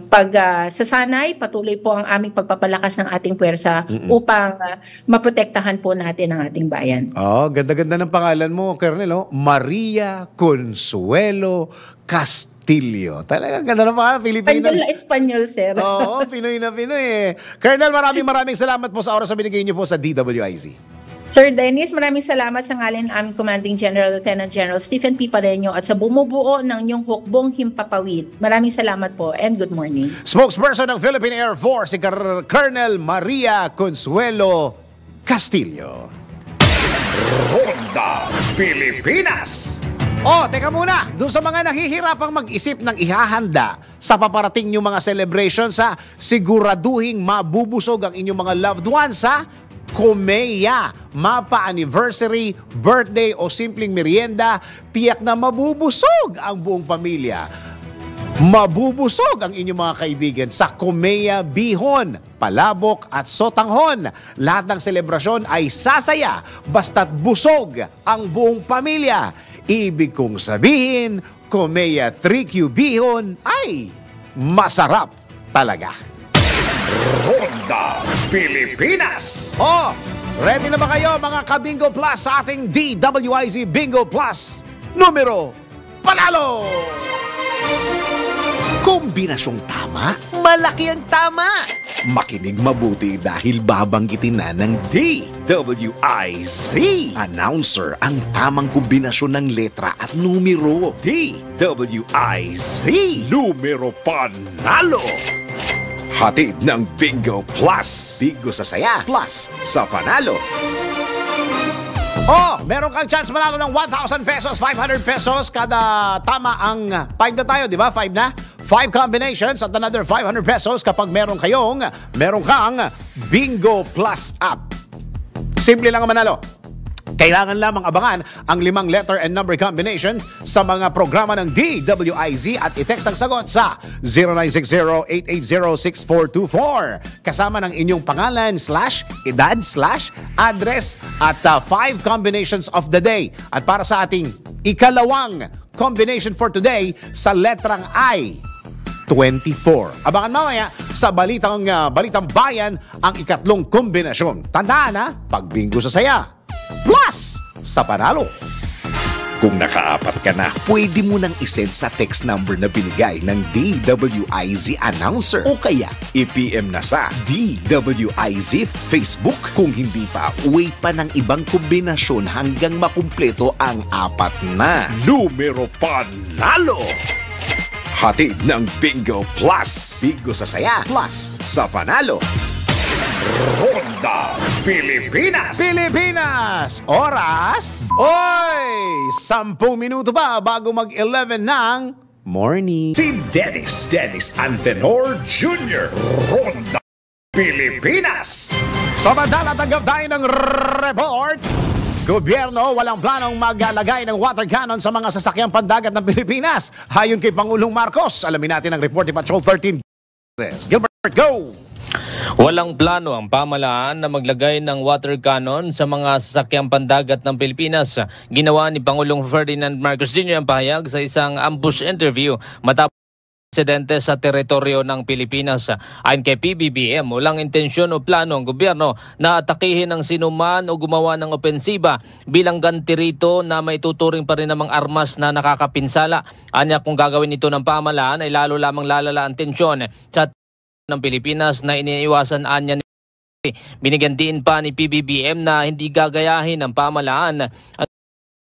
pagsasanay, patuloy po ang aming pagpapalakas ng ating puwersa upang maprotektahan po natin ang ating bayan. Ganda-ganda ng pangalan mo, Colonel. Maria Consuelo Castillo. Talagang ganda ng pangalan, Filipino. Panoy na Espanyol, sir. Pinoy na Pinoy. Colonel, maraming salamat po sa oras na binigay niyo po sa DWIZ. Sir Dennis, maraming salamat sa ngalan ng aming Commanding General Lieutenant General Stephen P. Pareño at sa bumubuo ng inyong hukbong himpapawid. Maraming salamat po and good morning. Spokesperson ng Philippine Air Force, si Colonel Maria Consuelo Castillo. Ronda Pilipinas. Oh, teka muna. Doon sa mga nahihirapang mag-isip ng ihahanda sa paparating nyo mga celebrations, siguraduhing mabubusog ang inyong mga loved ones, Kumeya, mapa anniversary, birthday o simpleng merienda, tiyak na mabubusog ang buong pamilya. Mabubusog ang inyong mga kaibigan sa Kumeya Bihon, Palabok at Sotanghon. Lahat ng selebrasyon ay sasaya basta't busog ang buong pamilya. Ibig kong sabihin, Kumeya 3Q Bihon ay masarap talaga. Ronda Pilipinas. Oh, ready na ba kayo mga ka-Bingo Plus sa ating DWIZ Bingo Plus numero panalo? Kombinasyong tama, malaki ang tama. Makinig mabuti dahil babanggitin na ng DWIZ. Announcer ang tamang kombinasyon ng letra at numero. DWIZ. Numero panalo. Hatid ng Bingo Plus. Bingo sa saya, plus sa panalo. Oh, meron kang chance manalo ng 1,000 pesos, 500 pesos kada tama ang 5 na tayo, di ba? 5 na? 5 combinations at another 500 pesos kapag meron kang Bingo Plus app. Simple lang ang manalo. Kailangan lamang abangan ang 5 letter and number combination sa mga programa ng DWIZ at i-text ang sagot sa 0960-880-6424 kasama ng inyong pangalan / edad / address at 5 combinations of the day. At para sa ating ikalawang combination for today sa letrang I, 24. Abangan mamaya sa Balitang Bayan ang ikatlong kombinasyon. Tandaan pag bingo sa saya, plus sa panalo. Kung nakaapat ka na, pwede mo nang isend sa text number na binigay ng DWIZ announcer o kaya i-PM na sa DWIZ Facebook. Kung hindi pa, wait pa ng ibang kombinasyon hanggang makumpleto ang 4 na numero panalo. Hatid ng Bingo Plus. Bingo sa saya, plus sa panalo. Ronda Pilipinas. Pilipinas! Oras? Oy! 10 minuto pa bago mag-11 ng morning. Si Dennis Antenor Jr. Ronda Pilipinas. Samantala, tanggap tayo ng report. Gobyerno walang planong maglalagay ng water cannon sa mga sasakyang pandagat ng Pilipinas. Hayon kay Pangulong Marcos. Alamin natin ang report ni Patrol 13. Gilbert, go! Walang plano ang pamahalaan na maglagay ng water cannon sa mga sasakyang pandagat ng Pilipinas. Ginawa ni Pangulong Ferdinand Marcos Jr. ang pahayag sa isang ambush interview matapos insidente sa teritoryo ng Pilipinas. Ayon kay PBBM, walang intensyon o plano ang gobyerno na atakihin ng sinuman o gumawa ng opensiba bilang ganti rito na may tuturing pa rin namang armas na nakakapinsala. Anya kung gagawin ito ng pamahalaan ay lalo lamang lalala ang tensyon sa ng Pilipinas na iniiwasan anya ni binigyan din pa ni PBBM na hindi gagayahin ng pamahalaan at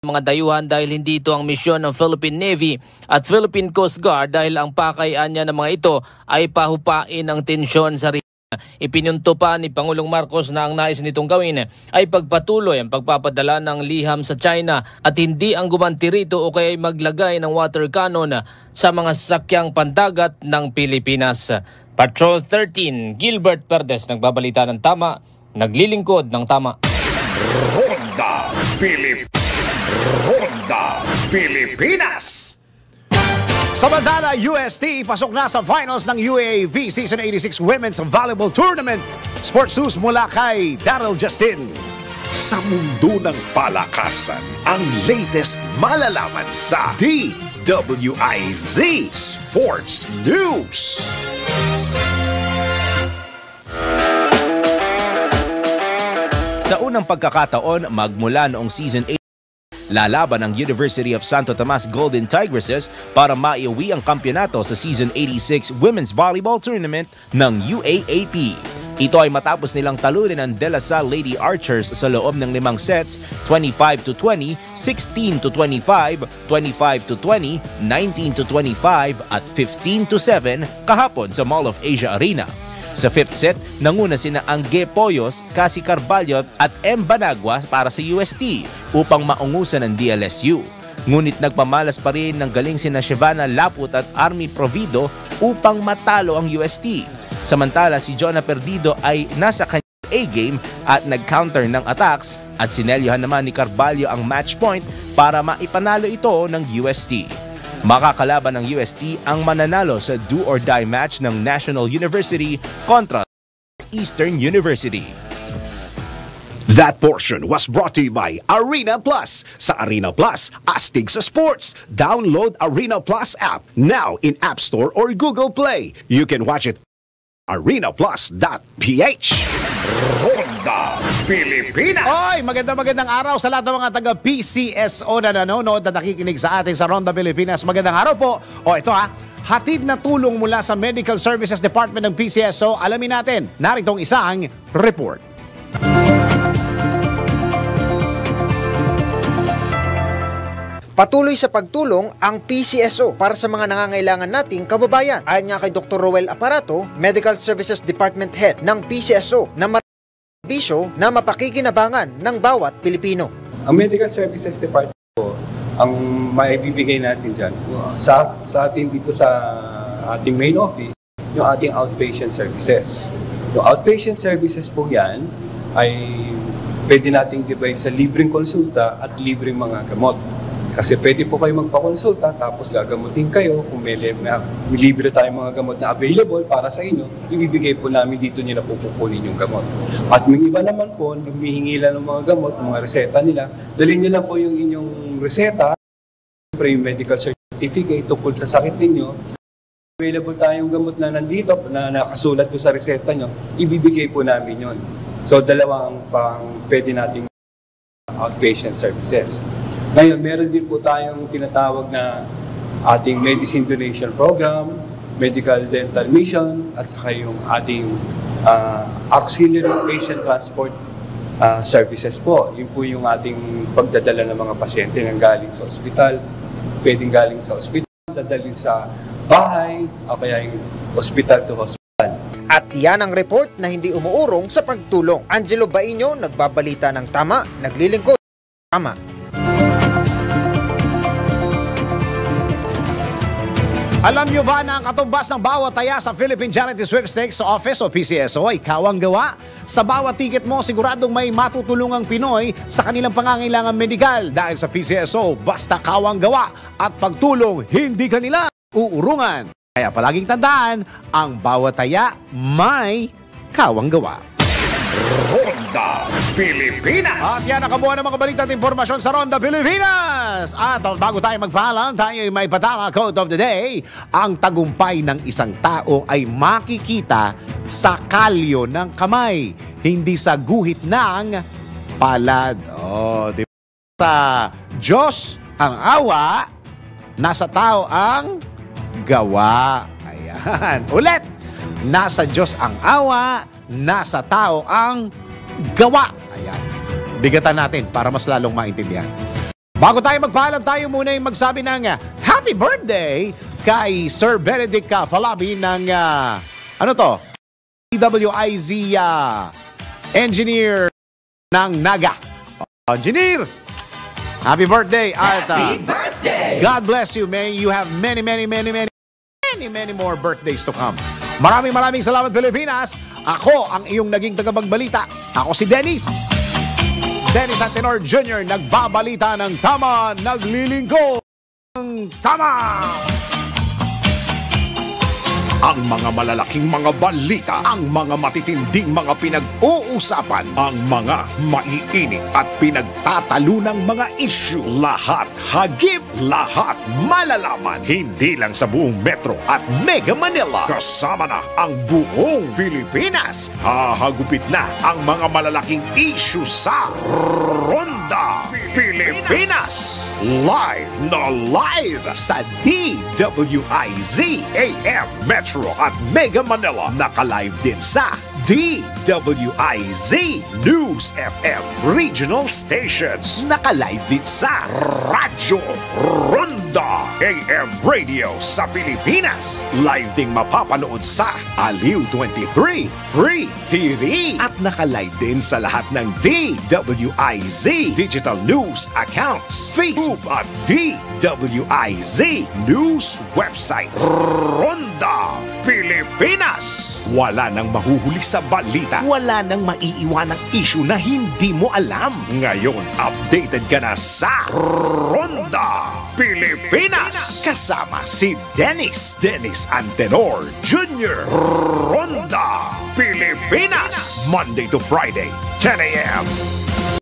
mga dayuhan dahil hindi ito ang misyon ng Philippine Navy at Philippine Coast Guard dahil ang pakayaan niya ng mga ito ay pahupain ang tensyon sa region. Ipinunto pa ni Pangulong Marcos na ang nais nitong gawin ay pagpatuloy ang pagpapadala ng liham sa China at hindi ang gumanti rito o kaya maglagay ng water cannon sa mga sasakyang pandagat ng Pilipinas. Patrol 13, Gilbert Perdes nagbabalita ng tama, naglilingkod ng tama. Ronda Pilipinas. Samantala, UST pasok na sa finals ng UAAP Season 86 Women's Volleyball Tournament. Sports News mula kay Daryl Justin. Sa mundo ng palakasan, ang latest malalaman sa DWIZ Sports News. Sa unang pagkakataon, magmula noong Season 8, lalaban ang University of Santo Tomas Golden Tigresses para maiuwi ang kampyonato sa Season 86 Women's Volleyball Tournament ng UAAP. Ito ay matapos nilang talunin ang De La Salle Lady Archers sa loob ng 5 sets, 25-20, 16-25, 25-20, 19-25 at 15-7 kahapon sa Mall of Asia Arena. Sa fifth set, nanguna sina Angge Poyos, Cassie Carvalho at M. Banagua para sa UST upang maungusan ng DLSU. Ngunit nagpamalas pa rin ng galing sina Shivana Laput at Army Provido upang matalo ang UST. Samantala si Jonah Perdido ay nasa kanyang A-game at nag-counter ng attacks at sinelyohan naman ni Carvalho ang match point para maipanalo ito ng UST. Makakalaban ng UST ang mananalo sa do-or-die match ng National University kontra Eastern University. That portion was brought to you by Arena Plus. Sa Arena Plus, astig sa sports. Download Arena Plus app now in App Store or Google Play. You can watch it arenaplus.ph. Ronda Pilipinas! Oy, magandang araw sa lahat ng mga taga-PCSO na nanonood at nakikinig sa atin sa Ronda Pilipinas. Magandang araw po. O ito hatid na tulong mula sa Medical Services Department ng PCSO. Alamin natin, narito ang isang report. Patuloy sa pagtulong ang PCSO para sa mga nangangailangan nating kababayan. Ayon nga kay Dr. Roel Aparato, Medical Services Department Head ng PCSO, na maraming bisyo na mapakikinabangan ng bawat Pilipino. Ang Medical Services Department po, ang maibibigay natin dyan, sa atin dito sa ating main office, yung ating outpatient services. Yung outpatient services po yan ay pwede nating divide sa libreng konsulta at libreng mga gamot. Kasi pwede po kayo magpakonsulta tapos gagamutin kayo. Kung may libre tayong mga gamot na available para sa inyo, ibibigay po namin dito nyo na pupukunin yung gamot. At may iba naman po, humihingi lang ng mga gamot, mga reseta nila, dalhin nyo lang po yung inyong reseta, yung medical certificate tungkol sa sakit ninyo. Available tayong gamot na nandito, na nakasulat po sa reseta nyo, ibibigay po namin yon. So dalawang pang pwede nating outpatient services. Ngayon, meron din po tayong tinatawag na ating medicine donation program, medical dental mission, at saka yung ating auxiliary patient transport services po. Yun po yung ating pagdadala ng mga pasyente ng galing sa ospital, pwedeng galing sa ospital, dadalhin sa bahay, o kaya yung hospital to hospital. At yan ang report na hindi umuurong sa pagtulong. Angelo Baino, nagbabalita ng tama, naglilingkod tama. Alam nyo ba na ang katumbas ng bawat taya sa Philippine Charity Sweepstakes Office o PCSO ay kawang gawa? Sa bawat ticket mo, siguradong may matutulungang Pinoy sa kanilang pangangailangan medikal. Dahil sa PCSO, basta kawang gawa at pagtulong, hindi kanila uurungan. Kaya palaging tandaan, ang bawat taya may kawang gawa. Ronda Pilipinas! At yan ang kabuuan ng mga balita at informasyon sa Ronda Pilipinas! At bago tayo magpaalam, tayo may patama quote of the day. Ang tagumpay ng isang tao ay makikita sa kalyo ng kamay, hindi sa guhit ng palad. Di ba? Sa Diyos ang awa, nasa tao ang gawa. Ayan. Ulit! Nasa Diyos ang awa, nasa tao ang gawa. Ayan. Bigatan natin para mas lalong maintindihan. Bago tayo magpaalam, tayo muna yung magsabi ng happy birthday kay Sir Benedict Falabi ng DWIZ engineer ng Naga. Engineer, happy birthday. Happy birthday! God bless you. May you have many more birthdays to come. Maraming salamat, Pilipinas. Ako ang iyong naging tagapagbalita. Ako si Dennis Antenor Jr. Nagbabalita ng tama, naglilingkod ng tama. Ang mga malalaking mga balita, ang mga matitinding mga pinag-uusapan, ang mga maiinit at pinagtatalunang mga issue. Lahat hagip, lahat malalaman. Hindi lang sa buong Metro at Mega Manila. Kasama na ang buong Pilipinas. Hahagupit na ang mga malalaking issue sa Ronda Pilipinas. Live na live sa DWIZ AM Metro at Mega Manila. Naka-live din sa DWIZ News FM Regional Stations. Naka-live din sa Radyo Ronda AM radio sa Pilipinas. Live ding mapapanood sa Aliw 23 Free TV. At naka-live din sa lahat ng DWIZ Digital News accounts, Facebook at DWIZ News website. Ronda Pilipinas. Wala nang mahuhuli sa balita. Wala nang maiiwanang issue na hindi mo alam. Ngayon, updated ka na sa Ronda Pilipinas. Kasama si Dennis Antenor Jr. Ronda Pilipinas. Monday to Friday, 10 a.m.